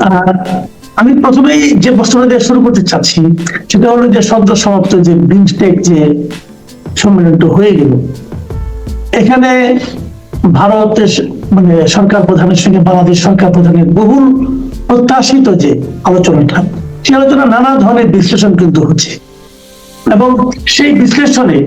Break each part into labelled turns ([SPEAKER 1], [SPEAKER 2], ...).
[SPEAKER 1] আর আমি প্রথমেই যে প্রশ্নটা দিয়ে শুরু করতে চাচ্ছি সেটা হলো যে সদ্য সমাপ্ত যে বিমস্টেক যে সম্মেলনটা হয়ে গেল, এখানে ভারতের মানে সরকার প্রধানের সঙ্গে বাংলাদেশ সরকার প্রধানের বহুল প্রত্যাশিত যে আলোচনাটা, সেই আলোচনা নানা ধরনের বিশ্লেষণ কিন্তু হচ্ছে এবং সেই বিশ্লেষণে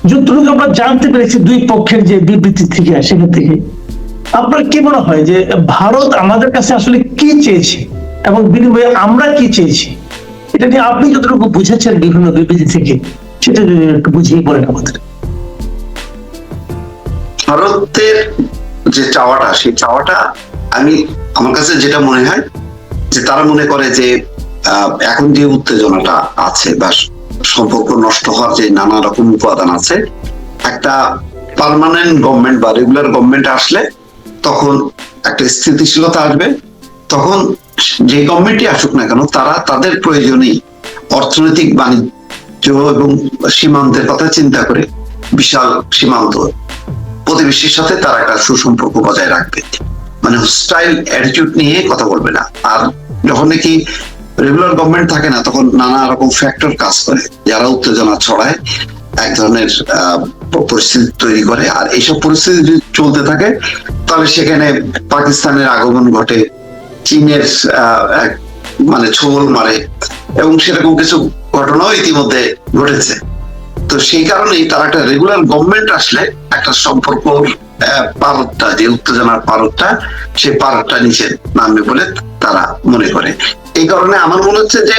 [SPEAKER 1] যতটুকু আমরা জানতে পেরেছি দুই পক্ষের যে বিবৃতি থেকে সেখান থেকে আপনার কি মনে হয় যে ভারত আমাদের কাছে আসলে কি চেয়েছে এবং বিনিময়ে আমরা কি চেয়েছি, এটা নিয়ে আপনি যতটুকু বুঝেছেন বিভিন্ন বিবৃতি থেকে সেটা যদি একটু বুঝিয়ে বলেন আমাদের।
[SPEAKER 2] ভারতের যে চাওয়াটা, সেই চাওয়াটা আমার কাছে যেটা মনে হয় যে তারা মনে করে যে এখন যে উত্তেজনাটা আছে বা সম্পর্ক নষ্ট হওয়ার যে নানা রকম উপাদান আছে, একটা পার্মানেন্ট গভর্নমেন্ট বা রেগুলার গভর্নমেন্ট আসলে তখন একটা স্থিতিশীলতা আসবে। তখন যে গভর্নমেন্টই আসুক না কেন, তারা তাদের প্রয়োজনেই অর্থনৈতিক, বাণিজ্য এবং সীমান্তের কথা চিন্তা করে বিশাল সীমান্ত প্রতিবেশীর সাথে তারা একটা সুসম্পর্ক বজায় রাখবে, মানে হোস্টাইল অ্যাটিটিউড নিয়ে কথা বলবে না। আর যখন নাকি রেগুলার গভর্নমেন্ট থাকে না, তখন নানা রকম ফ্যাক্টর কাজ করে যারা উত্তেজনা ছড়ায়, এক ধরনের পরিস্থিতি তৈরি করে। আর এইসব পরিস্থিতি যদি চলতে থাকে তাহলে সেখানে পাকিস্তানের আগমন ঘটে, চীনের মানে ছোবল মারে, এবং সেরকম কিছু ঘটনাও ইতিমধ্যে ঘটেছে। তো সেই কারণেই তারা একটা রেগুলার গভর্নমেন্ট আসলে একটা সম্পর্ক পারদটা, যে উত্তেজনার পারদটা, সেই পারদটা নিচে নামবে বলে তারা মনে করে। এই কারণে আমার মনে হচ্ছে যে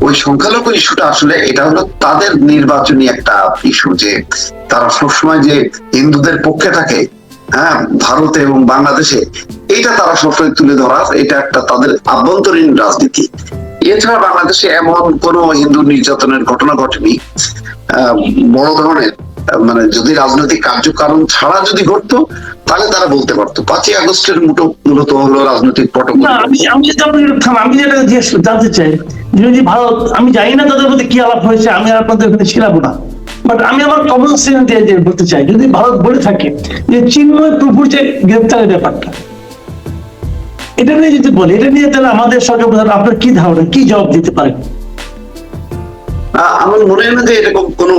[SPEAKER 2] ওই সংখ্যালঘু ইস্যুটা আসলে এটা হলো তাদের নির্বাচনী একটা ইস্যু, যে তারা সবসময় যে হিন্দুদের পক্ষে থাকে, হ্যাঁ, ভারতে এবং বাংলাদেশে, এইটা তারা সবসময় তুলে ধরার, এটা একটা তাদের আভ্যন্তরীণ রাজনীতি। এছাড়া বাংলাদেশে এমন কোন হিন্দু নির্যাতনের ঘটনা ঘটেনি বড় ধরনের, মানে যদি রাজনৈতিক কার্যকারণ ছাড়া যদি ঘটতো তাহলে তারা বলতে পারতো 5ই আগস্টের মূলত হলো রাজনৈতিক পটভূমি।
[SPEAKER 1] আমি যেটা জানতে চাই, যদি ভারত, আমি জানি না তাদের মধ্যে কি আলাপ হয়েছে, আমি আপনাদের ওখানে ছিলাম না, বাট আমি আমার কমন সেন্স দিয়ে বলতে চাই, যদি ভারত বলে থাকে যে চিন্ময় প্রভুর যে গ্রেপ্তারের ব্যাপারটা, এটা নিয়ে যদি বলে, এটা নিয়ে তাহলে আমাদের সরকার প্রধান আপনার কি ধারণা, কি জবাব দিতে পারেন?
[SPEAKER 2] আমার মনে হয় না যে এরকম কোন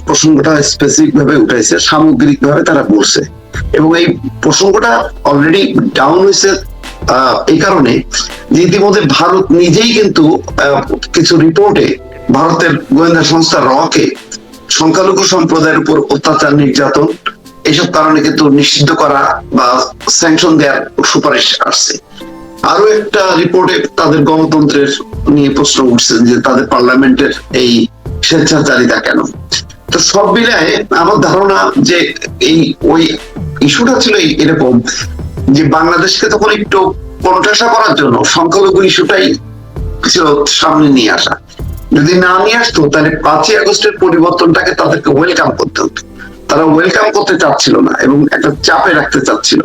[SPEAKER 2] প্রসঙ্গটা স্পেসিফিক ভাবে উঠাইছে, সামগ্রিক ভাবে তারা বলছে, এবং এই প্রসঙ্গটা অলরেডি ডাউন হয়েছে এই কারণে যে ইতিমধ্যে ভারত নিজেই কিন্তু কিছু রিপোর্টে ভারতের গোয়েন্দা সংস্থা রকে সংখ্যালঘু সম্প্রদায়ের উপর অত্যাচার, নির্যাতন, এইসব কারণে কিন্তু নিষিদ্ধ করা বা স্যাংশন দেওয়ার সুপারিশ আসছে। আরো একটা রিপোর্টে তাদের গণতন্ত্রের নিয়ে প্রশ্ন উঠছে যে তাদের পার্লামেন্টের এই স্বেচ্ছাচারিতা কেন। তো সব মিলায় আমার ধারণা যে ওই ইস্যুটা ছিল এরকম যে বাংলাদেশকে তখন একটু কোণঠাসা করার জন্য সংখ্যালঘু ইস্যুটাই ছিল সামনে নিয়ে আসা। যদি না নিয়ে আসতো তাহলে 5ই আগস্টের পরিবর্তনটাকে তাদেরকে ওয়েলকাম করতে হতো। তারা ওয়েলকাম করতে চাচ্ছিল না এবং একটা চাপে রাখতে চাচ্ছিল।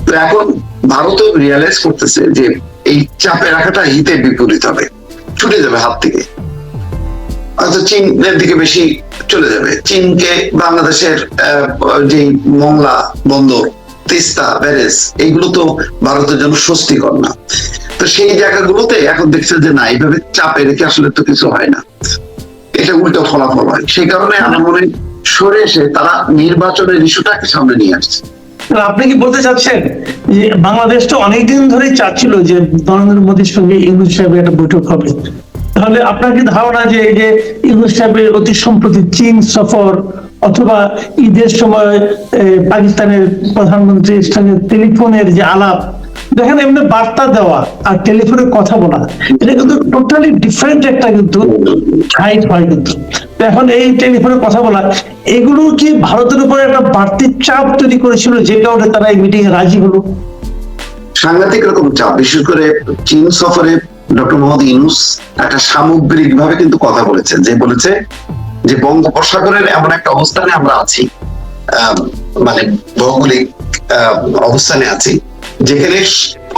[SPEAKER 2] তো এখন ভারতও রিয়ালাইজ করতেছে যে এই চাপে রাখাটা হিতে বিপরীত হবে, ছুটে যাবে হাত থেকে, হয়তো চীনের দিকে বেশি চলে যাবে। চীনকে বাংলাদেশের যে মংলা বন্দর, তিস্তা ব্যারেজ, এইগুলো তো ভারতের জন্য স্বস্তিকর না। তো সেই জায়গাগুলোতে এখন দেখছে যে না, এইভাবে চাপে রেখে আসলে তো কিছু হয় না, এটা উল্টো ফলাফল হয়। সেই কারণে আমার মনে হয় সরে এসে তারা নির্বাচনের ইস্যুটাকে সামনে নিয়ে আসছে।
[SPEAKER 1] আপনি কি বলতে চাচ্ছেন যে বাংলাদেশ তো অনেকদিন ধরেই চাচ্ছিল যে নরেন্দ্র মোদীর সঙ্গে ইউনূস সাহেবের একটা বৈঠক হবে, তাহলে আপনার কি ধারণা যে এই যে ইউনূস সাহেবের অতি সম্প্রতি চীন সফর অথবা ঈদের সময় পাকিস্তানের প্রধানমন্ত্রীর সঙ্গে টেলিফোনের যে আলাপ, দেখেন এমনি বার্তা দেওয়া আর টেলিফোনে কথা বলা, এটা কিন্তু টোটালি ডিফারেন্ট একটা কিন্তু হাইট হয় কিন্তু। এখন এই টেলিফোনে কথা বলা, এগুলো কি ভারতের উপরে একটা বাড়তি চাপ তৈরি করেছিল যে কারণে তারা এই মিটিং এ রাজি হলো?
[SPEAKER 2] সাংঘাতিক রকম চাপ, বিশেষ করে চীন সফরে ডক্টর মোহাম্মদ ইউনূস একটা সামগ্রিক ভাবে কিন্তু কথা বলেছে, যে বলেছে যে বঙ্গোপসাগরের এমন একটা অবস্থানে আমরা আছি, মানে ভৌগোলিক অবস্থানে আছি, যেখানে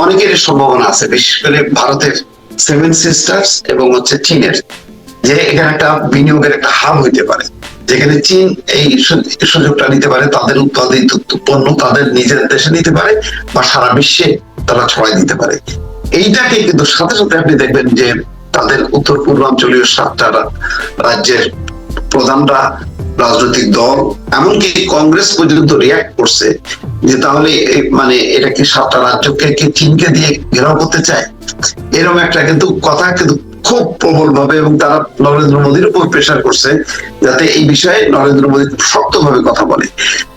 [SPEAKER 2] অনেকের সম্ভাবনা আছে, বিশেষ করে ভারতের 7 সিস্টার্স এবং চীনের, যে এখানে একটা বিনিয়োগের একটা হাব হইতে পারে, যেখানে চীন এই সুযোগটা নিতে পারে, তাদের উৎপাদিত পণ্য তাদের নিজের দেশে নিতে পারে বা সারা বিশ্বে তারা ছড়াই দিতে পারে। এইটাকে কিন্তু সাথে সাথে আপনি দেখবেন যে তাদের উত্তর পূর্বাঞ্চলীয় 7টা রাজ্যের প্রধানরা, রাজনৈতিক দল, এমনকি কংগ্রেস পর্যন্ত রিয়াক্ট করছে যে তাহলে মানে এটা কি 7টা রাজ্যকে কি চীনকে দিয়ে ঘেরাও করতে চায়, এরকম একটা কিন্তু কথা কিন্তু খুব প্রবল ভাবে, এবং তারা নরেন্দ্র মোদীর উপর প্রেসার করছে যাতে এই বিষয়ে নরেন্দ্র মোদী শক্তভাবে কথা বলে।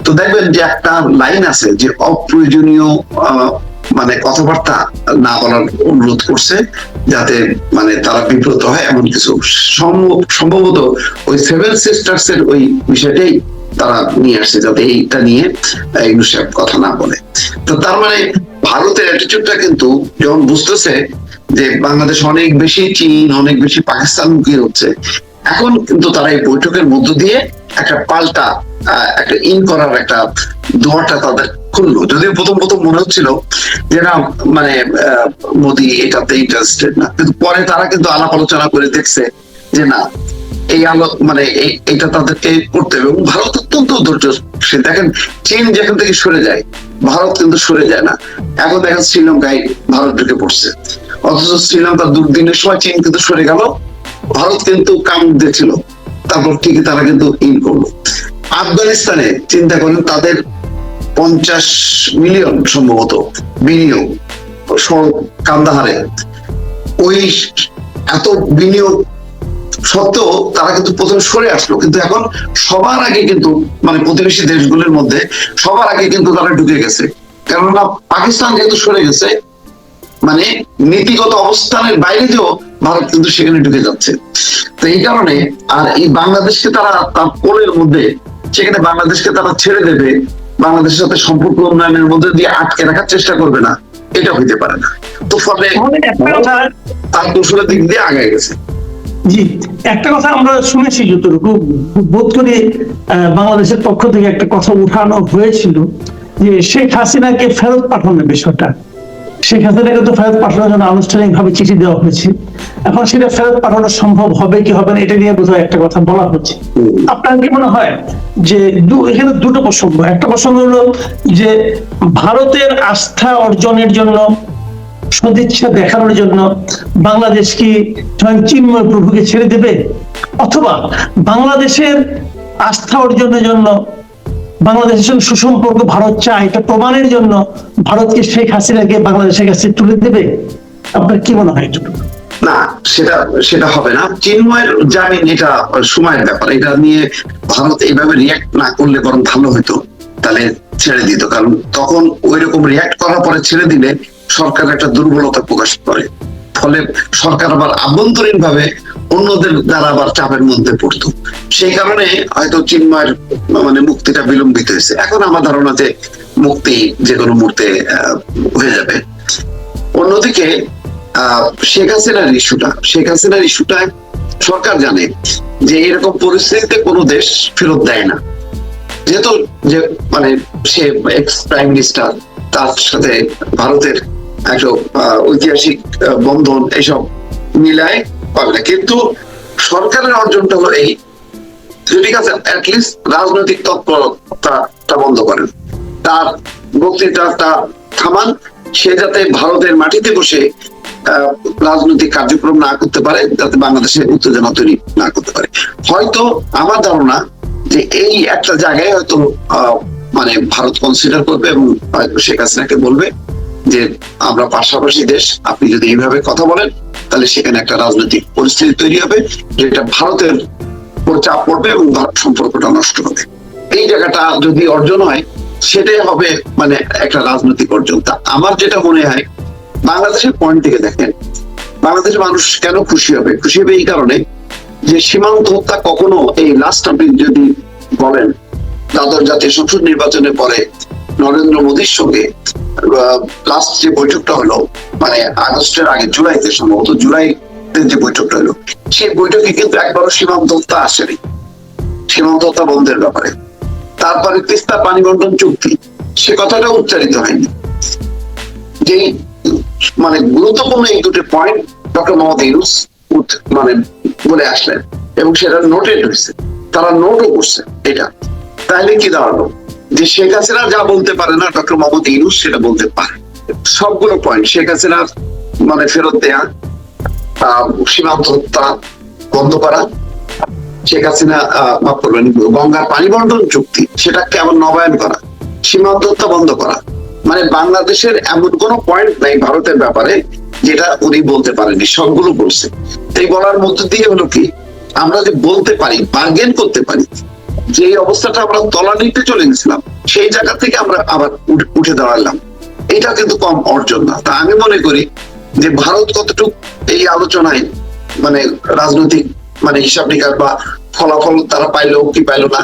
[SPEAKER 2] তো দেখবেন যে একটা লাইন আছে যে অপ্রয়োজনীয় মানে কথাবার্তা না বলার অনুরোধ করছে, যাতে মানে তারা বিব্রত হয় এমন কিছু। সম্ভবত ওই 7 সিস্টার্স এর ওই বিষয়টাই তারা নিয়ে আসছে, যাতে এইটা নিয়ে ইউনূস সাহেব কথা না বলে। তো তার মানে ভারতের অ্যাটিটিউডটা কিন্তু যখন বুঝতেছে যে বাংলাদেশ অনেক বেশি চীন, অনেক বেশি পাকিস্তান মুখী হচ্ছে, এখন কিন্তু তারা এই বৈঠকের মধ্য দিয়ে একটা পাল্টা একটা ইন করার একটা দোয়ারটা তাদের খুললো। যদিও প্রথম প্রথম মনে হচ্ছিল যে না মানে মোদী এটাতে ইন্টারেস্টেড না, কিন্তু পরে তারা কিন্তু আলাপ আলোচনা করে দেখছে যে না এই আলো মানে এইটা তাদেরকে করতে হবে। এবং ভারত অত্যন্ত ধৈর্যশীল। দেখেন চীন যেখান থেকে সরে যায়, ভারত কিন্তু সরে যায় না। এখন দেখেন শ্রীলঙ্কায় ভারত ঢুকে পড়ছে, অথচ শ্রীলঙ্কার দুর্দিনের সময় চীন কিন্তু সরে গেল, ভারত কিন্তু কাম দিয়েছিল, তারপর ঠিকই তারা কিন্তু ইন করলো। আফগানিস্তানে চিন্তা করেন, তাদের 50 মিলিয়ন সম্ভবত বিনিয়োগ কান্দাহারে, ওই এত বিনিয়োগ সত্ত্বেও তারা কিন্তু প্রথমে সরে আসলো, কিন্তু এখন সবার আগে কিন্তু মানে প্রতিবেশী দেশগুলোর মধ্যে সবার আগে কিন্তু তারা ঢুকে গেছে। কেননা পাকিস্তান যেহেতু সরে গেছে, মানে নীতিগত অবস্থানের বাইরে দিয়েও ভারত কিন্তু সেখানে ঢুকে যাচ্ছে। তো এই কারণে আর এই বাংলাদেশকে তারা তার কোলের মধ্যে, সেখানে বাংলাদেশকে তারা ছেড়ে দেবে, বাংলাদেশের সাথে সম্পর্ক উন্নয়নের মধ্যে দিয়ে আটকে রাখার চেষ্টা করবে না, এটা হইতে পারে না। তো ফলে তার কৌশলের দিক দিয়ে আগায় গেছে।
[SPEAKER 1] জি, একটা কথা আমরা শুনেছি, যতটুকু বোধ করি বাংলাদেশের পক্ষ থেকে একটা কথা উঠানো হয়েছিল যে শেখ হাসিনাকে ফেরত পাঠানোর বিষয়টা। শেখ হাসিনাকে তো ফেরত পাঠানোর জন্য আনুষ্ঠানিক ভাবে চিঠি দেওয়া হয়েছে, এখন সেটা ফেরত পাঠানো সম্ভব হবে কি হবে না এটা নিয়ে বোধহয় একটা কথা বলা হচ্ছে। আপনার কি মনে হয় যে এখানে দুটো প্রসঙ্গ, একটা প্রসঙ্গ হলো যে ভারতের আস্থা অর্জনের জন্য, সদিচ্ছা দেখানোর জন্য বাংলাদেশ কি স্বয়ং চিন্ময় প্রভুকে ছেড়ে দেবে, অথবা বাংলাদেশের আস্থা অর্জনের জন্য, বাংলাদেশের সঙ্গে সুসম্পর্ক ভারত চায় এটা প্রমাণের জন্য ভারতকে শেখ হাসিনাকে বাংলাদেশের কাছে তুলে দেবে? আপনার কি মনে হয়?
[SPEAKER 2] না, সেটা হবে না। চিন্ময়ের জামিন এটা সময়ের ব্যাপার, এটা নিয়ে ভারত এইভাবে রিয়াক্ট না করলে বরং ভালো হতো, তাহলে ছেড়ে দিত। কারণ তখন ওই রকম রিয়াক্ট করার পরে ছেড়ে দিলে সরকার একটা দুর্বলতা প্রকাশ করে, ফলে সরকার আবার আভ্যন্তরীণ ভাবে অন্যদের দ্বারা আবার চাপের মধ্যে পড়তো। সেই কারণে হয়তো চিন্ময়ের মানে মুক্তিটা বিলম্বিত হয়েছে। এখন আমার ধারণা যে মুক্তি যে কোনো মুহূর্তে হয়ে যাবে। অন্যদিকে শেখ হাসিনার ইস্যুটা সরকার জানে যে এরকম পরিস্থিতিতে কোনো দেশ ফেরত দেয় না, যেহেতু যে মানে সে এক্স প্রাইম মিনিস্টার, তার সাথে ভারতের একটা ঐতিহাসিক বন্ধন, এসব মিলায় পাবে না। কিন্তু সরকারের অর্জনটা হলো এই, ঠিক আছে, অ্যাটলিস্ট রাজনৈতিক তৎপরতা বন্ধ করেন, তার বক্তৃতাটা থামান, সে যাতে ভারতের মাটিতে বসে রাজনৈতিক কার্যক্রম না করতে পারে, যাতে বাংলাদেশে উত্তেজনা তৈরি না করতে পারে। হয়তো আমার ধারণা যে এই একটা জায়গায় হয়তো মানে ভারত কনসিডার করবে এবং শেখ হাসিনাকে বলবে যে আমরা পাশাপাশি দেশ, আপনি যদি এইভাবে কথা বলেন তাহলে সেখানে একটা রাজনৈতিক পরিস্থিতি তৈরি হবে যেটা ভারতের উপর চাপ পড়বে এবং ভারত সম্পর্কটা নষ্ট হবে। এই জায়গাটা যদি অর্জন হয়, সেটাই হবে মানে একটা রাজনৈতিক অর্জন। তা আমার যেটা মনে হয়, বাংলাদেশের পয়েন্ট থেকে দেখেন, বাংলাদেশের মানুষ কেন খুশি হবে? খুশি হবে এই কারণে যে সীমান্ত হত্যা কখনো, এই লাস্ট আপনি যদি বলেন দ্বাদশ জাতীয় সংসদ নির্বাচনের পরে নরেন্দ্র মোদীর সঙ্গে লাস্ট যে বৈঠকটা হলো, মানে আগস্টের আগে জুলাইতে, সম্ভবত জুলাইতে যে বৈঠকটা হলো, সেই বৈঠকে কিন্তু একবারও সীমান্ত হত্যা আসেনি, সীমান্ত হত্যা বন্ধের ব্যাপারে। তারপরে তিস্তা পানি বন্টন চুক্তি, সে কথাটা উচ্চারিত হয়নি। যে মানে গুরুত্বপূর্ণ এই দুটো পয়েন্ট ডক্টর মোহাম্মদ ইউনূস মানে বলে আসলেন এবং সেটা নোটেড হয়েছে, তারা নোটও করছে এটা। তাহলে কি দাঁড়ালো যে শেখ হাসিনা যা বলতে পারে না, ডক্টর মোহাম্মদ ইউনূস সেটা বলতে পারে। সবগুলো পয়েন্ট শেখ হাসিনার মানে ফেরত দেয়া, সীমান্ত হত্যা বন্ধ করা, শেখ হাসিনা মাফ করবেন গঙ্গার পানি বন্টন চুক্তি সেটাকে আবার নবায়ন করা, সীমান্ত হত্যা বন্ধ করা, মানে বাংলাদেশের এমন কোন পয়েন্ট নাই ভারতের ব্যাপারে যেটা উনি বলতে পারেনি, সবগুলো বলছে। এই বলার মধ্য দিয়ে হলো কি, আমরা যে বলতে পারি, বার্গেন করতে পারি, যে অবস্থাটা আমরা তলানিতে চলে গেছিলাম সেই জায়গা থেকে আমরা আবার উঠে দাঁড়ালাম, এটা কিন্তু কম অর্জন না। তা আমি মনে করি যে ভারত কতটুকু এই আলোচনায় মানে রাজনৈতিক মানে হিসাব নিকাশ বা ফলাফল তারা পাইলো কি পাইলো না,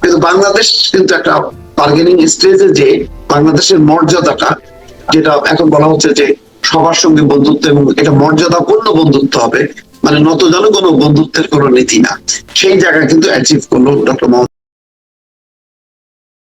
[SPEAKER 2] কিন্তু বাংলাদেশ কিন্তু একটা বার্গেনিং স্টেজে যে বাংলাদেশের মর্যাদাটা, যেটা এখন বলা হচ্ছে যে সবার সঙ্গে বন্ধুত্ব এবং এটা মর্যাদাপূর্ণ বন্ধুত্ব হবে, মানে নত জন কোনো বন্ধুত্বের কোনো নীতি না, সেই জায়গায় কিন্তু অ্যাচিভ করলো ডক্টর